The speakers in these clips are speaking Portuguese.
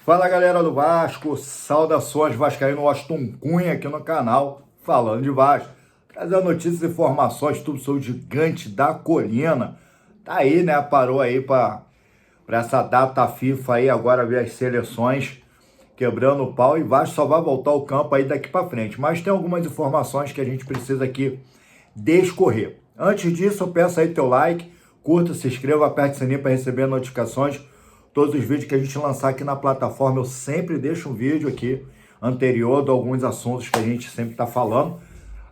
Fala galera do Vasco, saudações vascaíno, Washington Cunha aqui no canal, falando de Vasco, trazendo notícias e informações, tudo sobre o gigante da colina. Tá aí, né, parou aí para essa data FIFA aí, agora ver as seleções quebrando o pau e Vasco só vai voltar ao campo aí daqui para frente. Mas tem algumas informações que a gente precisa aqui descorrer. Antes disso, eu peço aí teu like, curta, se inscreva, aperte o sininho para receber notificações. Todos os vídeos que a gente lançar aqui na plataforma, eu sempre deixo um vídeo aqui anterior de alguns assuntos que a gente sempre está falando.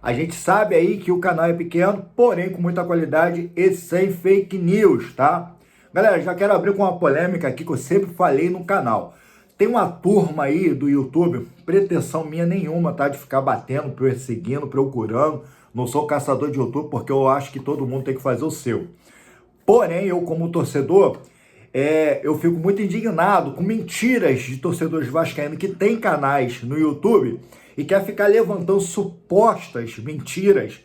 A gente sabe aí que o canal é pequeno, porém com muita qualidade e sem fake news, tá? Galera, já quero abrir com uma polêmica aqui que eu sempre falei no canal. Tem uma turma aí do YouTube, pretensão minha nenhuma, tá? De ficar batendo, perseguindo, procurando. Não sou caçador de YouTube porque eu acho que todo mundo tem que fazer o seu. Porém, eu como torcedor... eu fico muito indignado com mentiras de torcedores vascaínos que tem canais no YouTube e quer ficar levantando supostas mentiras.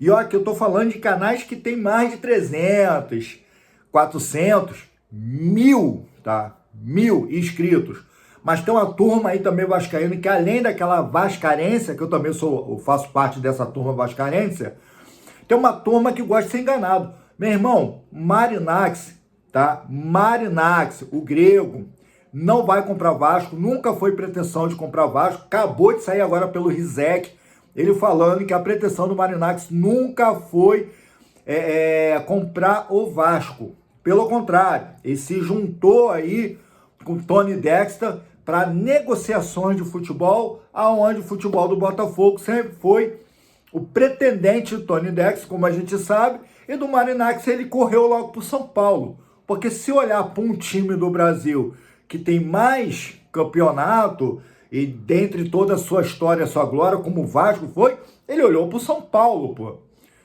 E olha que eu tô falando de canais que tem mais de 300, 400, 1000, tá? 1000 inscritos. Mas tem uma turma aí também vascaína que além daquela vascarência, que eu também eu faço parte dessa turma vascarência, tem uma turma que gosta de ser enganado. Meu irmão, Marinakis, tá? Marinakis, o grego, não vai comprar Vasco, nunca foi pretensão de comprar Vasco, acabou de sair agora pelo Rizek, ele falando que a pretensão do Marinakis nunca foi comprar o Vasco. Pelo contrário, ele se juntou aí com Tony Dexter para negociações de futebol, aonde o futebol do Botafogo sempre foi o pretendente do Tony Dexter, como a gente sabe, e do Marinakis ele correu logo para o São Paulo. Porque se olhar para um time do Brasil que tem mais campeonato e dentre toda a sua história, a sua glória, como o Vasco foi, ele olhou para o São Paulo, pô.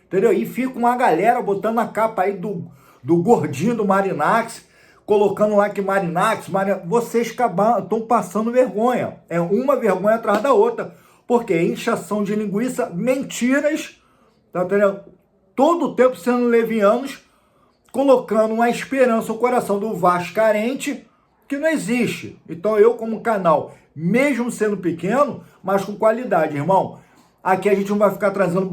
Entendeu? E fica uma galera botando a capa aí do gordinho do Marinakis, colocando lá que Marinakis, vocês estão passando vergonha. É uma vergonha atrás da outra. Porque inchação de linguiça, mentiras, tá entendendo? Todo o tempo sendo levianos, colocando uma esperança no coração do vascarente que não existe. Então eu como canal, mesmo sendo pequeno, mas com qualidade, irmão, aqui a gente não vai ficar trazendo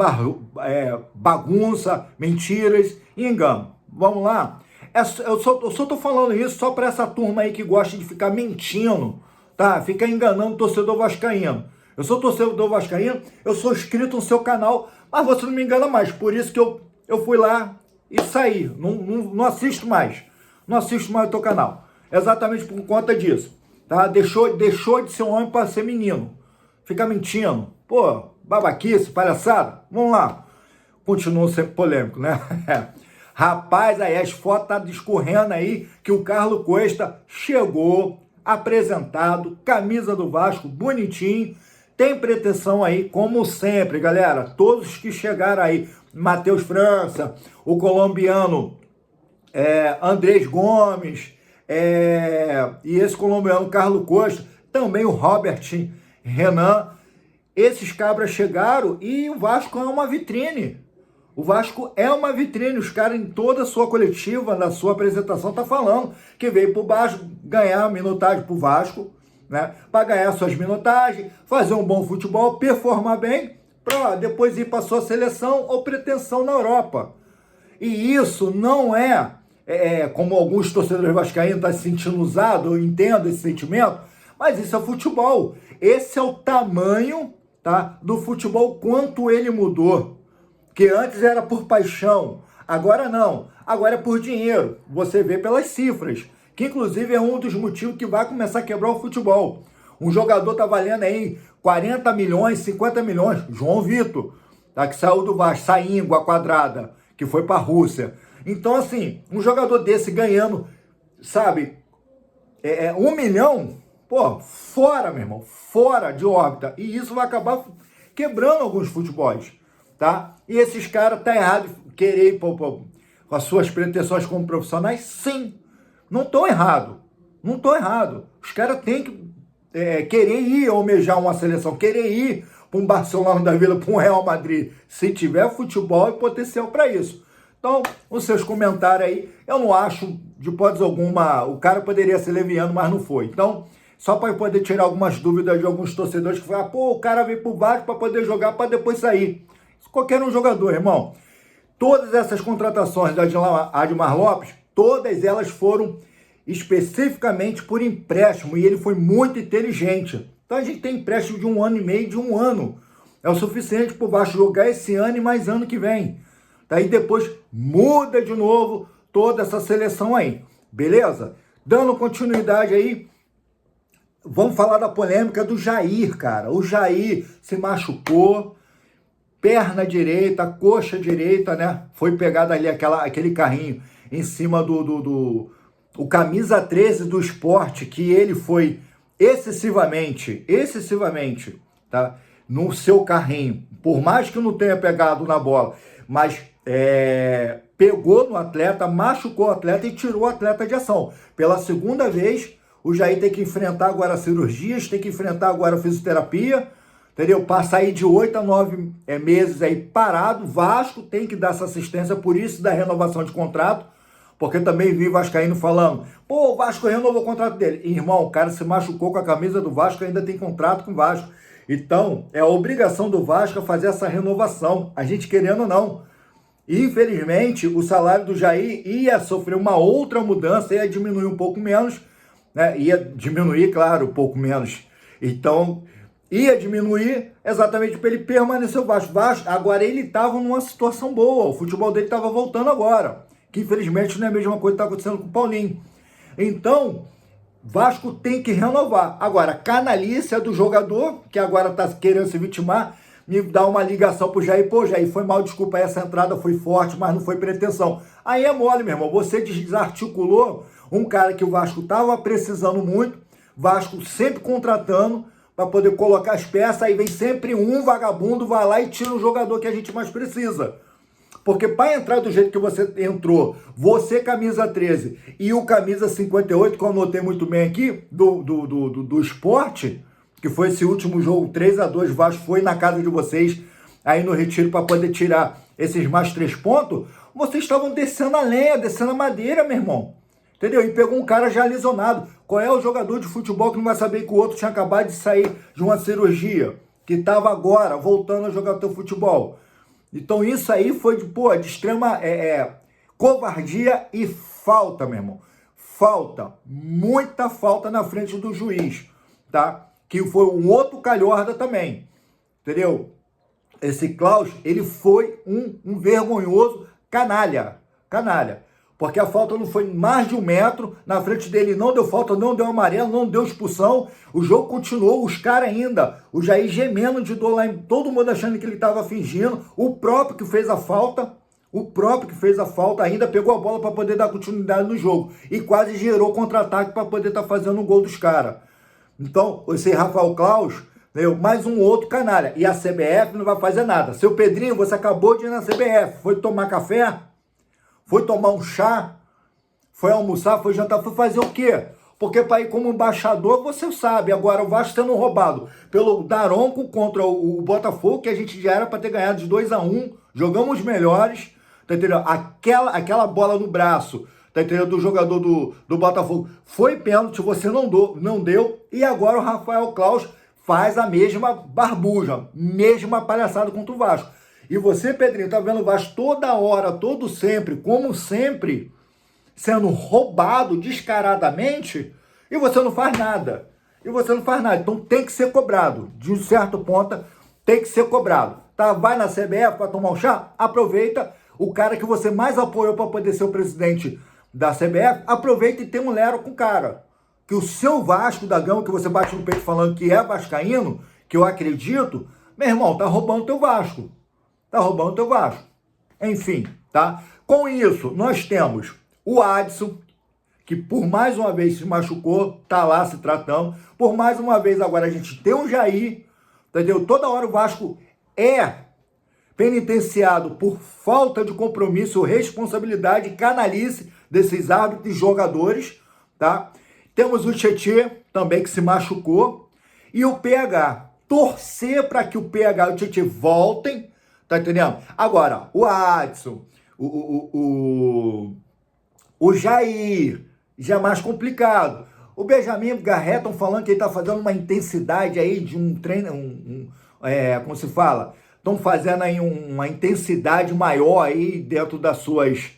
bagunça, mentiras e engano. Vamos lá? Eu só tô falando isso só para essa turma aí que gosta de ficar mentindo, tá? Fica enganando o torcedor vascaíno. Eu sou torcedor vascaíno, eu sou inscrito no seu canal, mas você não me engana mais. Por isso que eu fui lá e saí, não assisto mais. Não assisto mais o teu canal. Exatamente por conta disso. Tá? Deixou de ser um homem para ser menino. Fica mentindo. Pô, babaquice, palhaçada. Vamos lá. Continua sempre polêmico, né? Rapaz, aí as fotos tá discorrendo aí que o Carlos Cuesta chegou, apresentado, camisa do Vasco, bonitinho. Tem pretensão aí, como sempre, galera. Todos que chegaram aí, Matheus França, o colombiano Andrés Gomes, e esse colombiano Carlos Costa, também o Robert Renan. Esses cabras chegaram e o Vasco é uma vitrine. O Vasco é uma vitrine. Os caras em toda a sua coletiva, na sua apresentação, tá falando que veio pro Vasco ganhar minutagem pro Vasco, né? Para ganhar suas minutagens, fazer um bom futebol, performar bem, para depois ir para sua seleção ou pretensão na Europa. E isso não como alguns torcedores vascaínos estão se sentindo usados, eu entendo esse sentimento, mas isso é futebol. Esse é o tamanho, tá, do futebol, quanto ele mudou. Que antes era por paixão, agora não, agora é por dinheiro. Você vê pelas cifras, que inclusive é um dos motivos que vai começar a quebrar o futebol. Um jogador tá valendo aí 40 milhões, 50 milhões, João Vitor, tá, que saiu do Vasco, saindo a quadrada, que foi para a Rússia. Então, assim, um jogador desse ganhando, sabe, 1 milhão, pô, fora, meu irmão, fora de órbita. E isso vai acabar quebrando alguns futebols, tá? E esses caras, tá errado querer ir com as suas pretensões como profissionais? Sim, não estão errado, não estão errado. Os caras têm que querer ir almejar uma seleção, querer ir para um Barcelona da Vila, para um Real Madrid, se tiver futebol e potencial para isso. Então, os seus comentários aí, eu não acho, de hipótese alguma, o cara poderia ser leviano, mas não foi. Então, só para poder tirar algumas dúvidas de alguns torcedores que falam, pô, o cara veio pro Vasco para poder jogar, para depois sair. Qualquer um jogador, irmão. Todas essas contratações da Admar Lopes, todas elas foram especificamente por empréstimo, e ele foi muito inteligente. Então a gente tem empréstimo de 1 ano e meio, de 1 ano. É o suficiente para o Vasco jogar esse ano e mais ano que vem. Daí depois muda de novo toda essa seleção aí. Beleza? Dando continuidade aí, vamos falar da polêmica do Jair, cara. O Jair se machucou, perna direita, coxa direita, né? Foi pegado ali aquele carrinho em cima o camisa 13 do Sport, que ele foi excessivamente, tá? No seu carrinho, por mais que não tenha pegado na bola, mas pegou no atleta, machucou o atleta e tirou o atleta de ação. Pela segunda vez, o Jair tem que enfrentar agora cirurgias, tem que enfrentar agora fisioterapia, entendeu? Passar aí de 8 a 9 meses aí parado. Vasco tem que dar essa assistência, por isso da renovação de contrato, porque também vi vascaíno falando, pô, o Vasco renovou o contrato dele. Irmão, o cara se machucou com a camisa do Vasco, ainda tem contrato com o Vasco. Então, é a obrigação do Vasco fazer essa renovação, a gente querendo ou não. Infelizmente, o salário do Jair ia sofrer uma outra mudança, ia diminuir um pouco menos, né? Ia diminuir, claro, um pouco menos. Então, ia diminuir exatamente para ele permanecer o Vasco. Agora ele estava numa situação boa, o futebol dele estava voltando agora, que infelizmente não é a mesma coisa que está acontecendo com o Paulinho. Então, Vasco tem que renovar. Agora, canalice é do jogador, que agora está querendo se vitimar, me dá uma ligação pro Jair, pô, Jair, foi mal, desculpa, essa entrada foi forte, mas não foi pretensão. Aí é mole, meu irmão, você desarticulou um cara que o Vasco estava precisando muito, Vasco sempre contratando, para poder colocar as peças, aí vem sempre um vagabundo, vai lá e tira o jogador que a gente mais precisa. Porque para entrar do jeito que você entrou, você camisa 13 e o camisa 58, que eu anotei muito bem aqui, do Sport, que foi esse último jogo, 3-2, Vasco foi na casa de vocês, aí no Retiro, para poder tirar esses mais 3 pontos, vocês estavam descendo a lenha, descendo a madeira, meu irmão. Entendeu? E pegou um cara já lesionado. Qual é o jogador de futebol que não vai saber que o outro tinha acabado de sair de uma cirurgia, que estava agora voltando a jogar teu futebol? Então isso aí foi de extrema covardia e falta, meu irmão. Falta, muita falta na frente do juiz, tá? Que foi um outro calhorda também, entendeu? Esse Klaus, ele foi um vergonhoso canalha, porque a falta não foi mais de 1 metro, na frente dele não deu falta, não deu amarelo, não deu expulsão, o jogo continuou, os caras ainda, o Jair gemendo de dor lá, todo mundo achando que ele estava fingindo, o próprio que fez a falta ainda pegou a bola para poder dar continuidade no jogo, e quase gerou contra-ataque para poder estar fazendo o gol dos caras. Então, esse Rafael Klaus, mais um outro canalha, e a CBF não vai fazer nada. Seu Pedrinho, você acabou de ir na CBF, foi tomar café? Foi tomar um chá, foi almoçar, foi jantar, foi fazer o quê? Porque para ir como embaixador, você sabe, agora o Vasco sendo roubado pelo Daronco contra o Botafogo, que a gente já era para ter ganhado de 2-1, jogamos melhores, tá entendendo? Aquela bola no braço, tá entendendo? Do jogador do Botafogo, foi pênalti, você não deu, e agora o Rafael Klaus faz a mesma barbuja, mesma palhaçada contra o Vasco. E você, Pedrinho, tá vendo o Vasco toda hora, todo sempre, como sempre, sendo roubado descaradamente, e você não faz nada. Então tem que ser cobrado. De um certo ponto, tem que ser cobrado. Tá? Vai na CBF para tomar um chá? Aproveita. O cara que você mais apoiou para poder ser o presidente da CBF, aproveita e tem um lero com o cara. Que o seu Vasco da Gama, que você bate no peito falando que é vascaíno, que eu acredito, meu irmão, tá roubando teu Vasco. Enfim, tá? Com isso, nós temos o Adson, que por mais uma vez se machucou, tá lá se tratando. Por mais uma vez agora a gente tem o Jair, entendeu? Toda hora o Vasco é penitenciado por falta de compromisso, responsabilidade e canalice desses árbitros e jogadores, tá? Temos o Tietê também que se machucou e o PH. Torcer para que o PH e o Tietê voltem. Tá entendendo? Agora, o Adson, o Jair, já é mais complicado. O Benjamin Garrett estão falando que ele está fazendo uma intensidade aí de um treino, como se fala? Estão fazendo aí uma intensidade maior aí dentro das suas...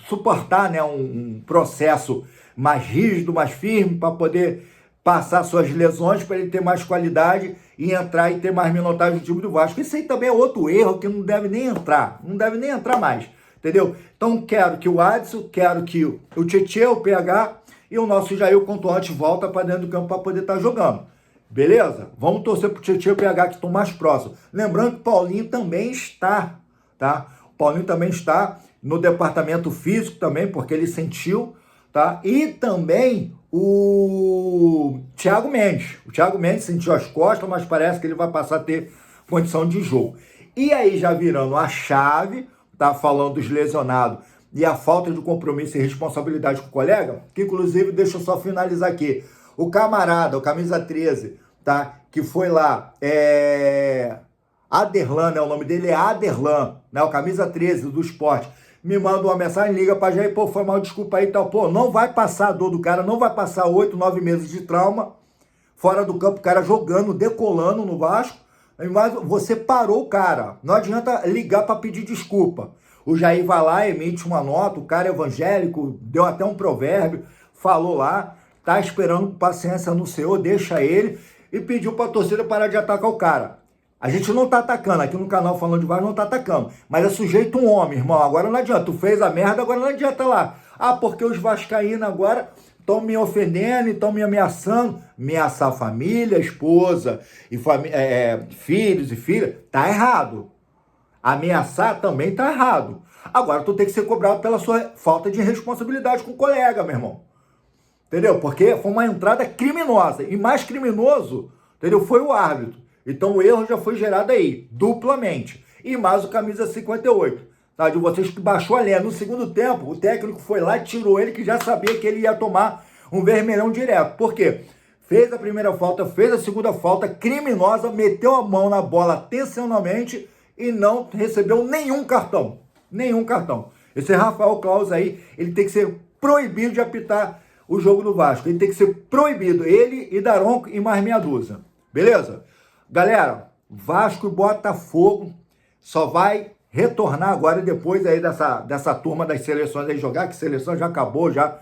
suportar, né, um processo mais rígido, mais firme, para poder passar suas lesões, para ele ter mais qualidade e entrar e ter mais minutagem no time do Vasco. Isso aí também é outro erro que não deve nem entrar, não deve nem entrar mais, entendeu? Então quero que o Adson, quero que o Tietchan, o PH e o nosso Jair Contuante volta para dentro do campo para poder estar jogando. Beleza? Vamos torcer pro Tietchan e o PH que estão mais próximos. Lembrando que o Paulinho também está, tá? O Paulinho também está no departamento físico também, porque ele sentiu, tá? E também o Thiago Mendes. O Thiago Mendes sentiu as costas, mas parece que ele vai passar a ter condição de jogo. E aí, já virando a chave, tá? Falando dos lesionados e a falta de compromisso e responsabilidade com o colega, que inclusive, deixa eu só finalizar aqui. O camarada, o camisa 13, tá? Que foi lá, Aderlan, né? O nome dele é Aderlan, né? O camisa 13 do esporte. Me manda uma mensagem, liga pra Jair, pô, foi mal, desculpa aí e tal. Pô, não vai passar a dor do cara, não vai passar 8, 9 meses de trauma, fora do campo, o cara jogando, decolando no Vasco, mas você parou o cara. Não adianta ligar pra pedir desculpa. O Jair vai lá, emite uma nota, o cara é evangélico, deu até um provérbio, falou lá, tá esperando paciência no Senhor, deixa ele, e pediu pra torcida parar de atacar o cara. A gente não tá atacando, aqui no canal Falando de Vasco não tá atacando, mas é sujeito um homem, irmão, agora não adianta, tu fez a merda, agora não adianta lá. Ah, porque os vascaínos agora estão me ofendendo, estão me ameaçando, ameaçar família, esposa, e filhos e filhas, tá errado. Ameaçar também tá errado. Agora tu tem que ser cobrado pela sua falta de responsabilidade com o colega, meu irmão. Entendeu? Porque foi uma entrada criminosa, e mais criminoso, entendeu? Foi o árbitro. Então o erro já foi gerado aí, duplamente. E mais o camisa 58, tá? De vocês que baixou a linha. No segundo tempo, o técnico foi lá e tirou ele, que já sabia que ele ia tomar um vermelhão direto. Por quê? Fez a primeira falta, fez a segunda falta criminosa, meteu a mão na bola tensionalmente e não recebeu nenhum cartão. Nenhum cartão. Esse Rafael Claus aí, ele tem que ser proibido de apitar o jogo do Vasco. Ele tem que ser proibido. Ele e Daronco e mais meia dúzia. Beleza? Galera, Vasco e Botafogo só vai retornar agora depois aí dessa turma das seleções aí jogar, que seleção já acabou, já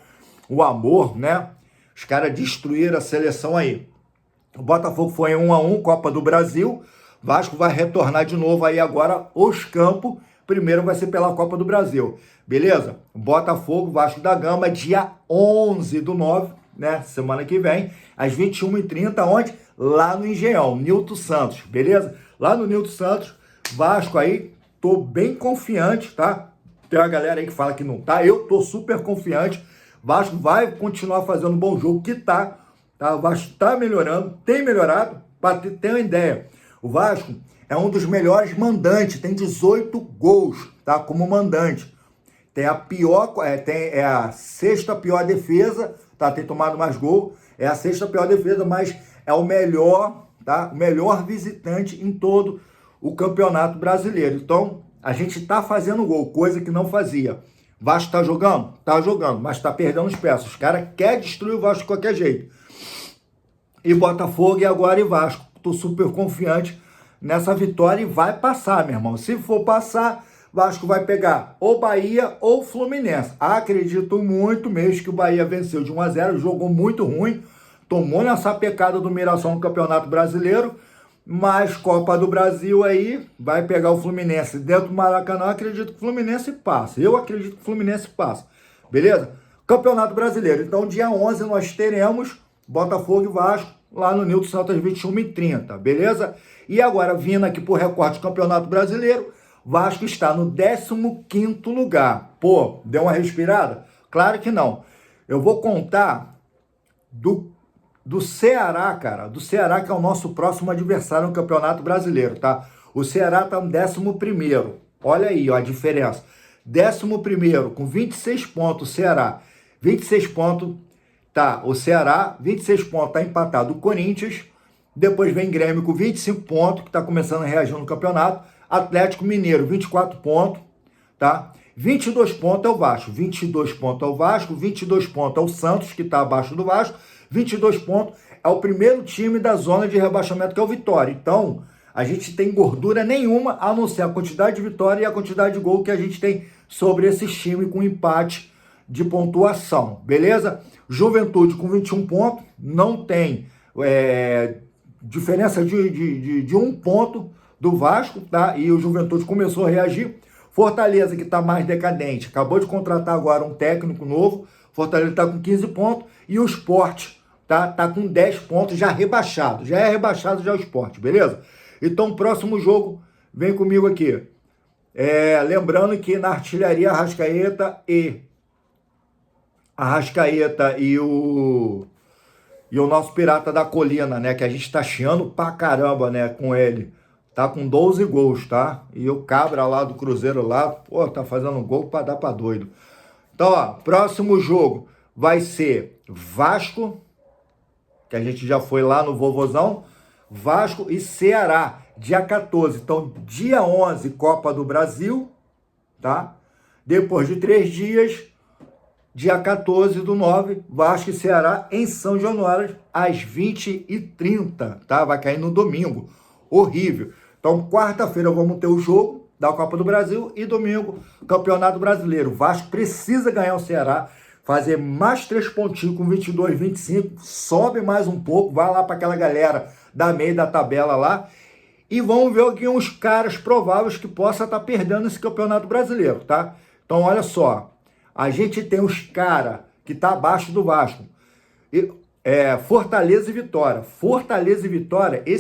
o amor, né? Os caras destruíram a seleção aí. O Botafogo foi 1-1, Copa do Brasil. Vasco vai retornar de novo aí agora os campos. Primeiro vai ser pela Copa do Brasil. Beleza? Botafogo, Vasco da Gama, dia 11/9, né? Semana que vem, às 21h30, onde? Lá no Engenhão, Nilton Santos, beleza? Lá no Nilton Santos, Vasco aí, tô bem confiante, tá? Tem uma galera aí que fala que não tá, eu tô super confiante. Vasco vai continuar fazendo um bom jogo, que tá? O Vasco tá melhorando, tem melhorado, para ter uma ideia. O Vasco é um dos melhores mandantes, tem 18 gols, tá? Como mandante. Tem a pior, é a sexta pior defesa, tá? Tem tomado mais gol, é a sexta pior defesa, mas é o melhor, tá? O melhor visitante em todo o Campeonato Brasileiro. Então, a gente tá fazendo gol, coisa que não fazia. Vasco tá jogando? Tá jogando, mas tá perdendo os pés. Os caras querem destruir o Vasco de qualquer jeito. E Botafogo e agora e Vasco. Tô super confiante nessa vitória e vai passar, meu irmão. Se for passar, Vasco vai pegar ou Bahia ou Fluminense. Acredito muito mesmo que o Bahia venceu de 1-0, jogou muito ruim, tomou nessa pecada do Mirassol no Campeonato Brasileiro, mas Copa do Brasil aí vai pegar o Fluminense dentro do Maracanã. Acredito que o Fluminense passa. Eu acredito que o Fluminense passa. Beleza? Campeonato Brasileiro. Então, dia 11 nós teremos Botafogo e Vasco lá no Nilton Santos, às 21h30. Beleza? E agora, vindo aqui pro recorte do Campeonato Brasileiro, Vasco está no 15º lugar. Pô, deu uma respirada? Claro que não. Eu vou contar do Ceará, cara. Do Ceará, que é o nosso próximo adversário no Campeonato Brasileiro, tá? O Ceará tá no 11º. Olha aí, ó, a diferença. 11º, com 26 pontos, o Ceará. 26 pontos, tá? O Ceará, 26 pontos, tá empatado o Corinthians. Depois vem Grêmio com 25 pontos, que tá começando a reagir no campeonato. Atlético Mineiro, 24 pontos, tá? 22 pontos é o Vasco, 22 pontos é o Vasco, 22 pontos é o Santos, que está abaixo do Vasco, 22 pontos é o primeiro time da zona de rebaixamento, que é o Vitória. Então, a gente tem gordura nenhuma, a não ser a quantidade de vitória e a quantidade de gol que a gente tem sobre esses times com empate de pontuação, beleza? Juventude com 21 pontos, não tem diferença de 1 ponto do Vasco, tá? E o Juventude começou a reagir. Fortaleza, que está mais decadente, acabou de contratar agora um técnico novo. Fortaleza está com 15 pontos. E o Sport tá com 10 pontos, já rebaixado. Já é rebaixado já o Sport, beleza? Então, próximo jogo, vem comigo aqui. Lembrando que na artilharia, Arrascaeta e o nosso Pirata da Colina, né? Que a gente tá chiando pra caramba, né? Com ele. Tá com 12 gols, tá? E o Cabra lá do Cruzeiro lá, pô, tá fazendo gol pra dar pra doido. Então, ó, próximo jogo vai ser Vasco, que a gente já foi lá no Vovozão. Vasco e Ceará, dia 14. Então, dia 11, Copa do Brasil, tá? Depois de 3 dias, dia 14/9, Vasco e Ceará em São Januário, às 20h30, tá? Vai cair no domingo. Horrível. Então, quarta-feira vamos ter o jogo da Copa do Brasil e domingo, Campeonato Brasileiro. O Vasco precisa ganhar o Ceará, fazer mais 3 pontinhos com 22, 25, sobe mais um pouco, vai lá para aquela galera da meia da tabela lá e vamos ver aqui uns caras prováveis que possa estar perdendo esse Campeonato Brasileiro, tá? Então, olha só, a gente tem os caras que tá abaixo do Vasco. Fortaleza e Vitória. Fortaleza e Vitória,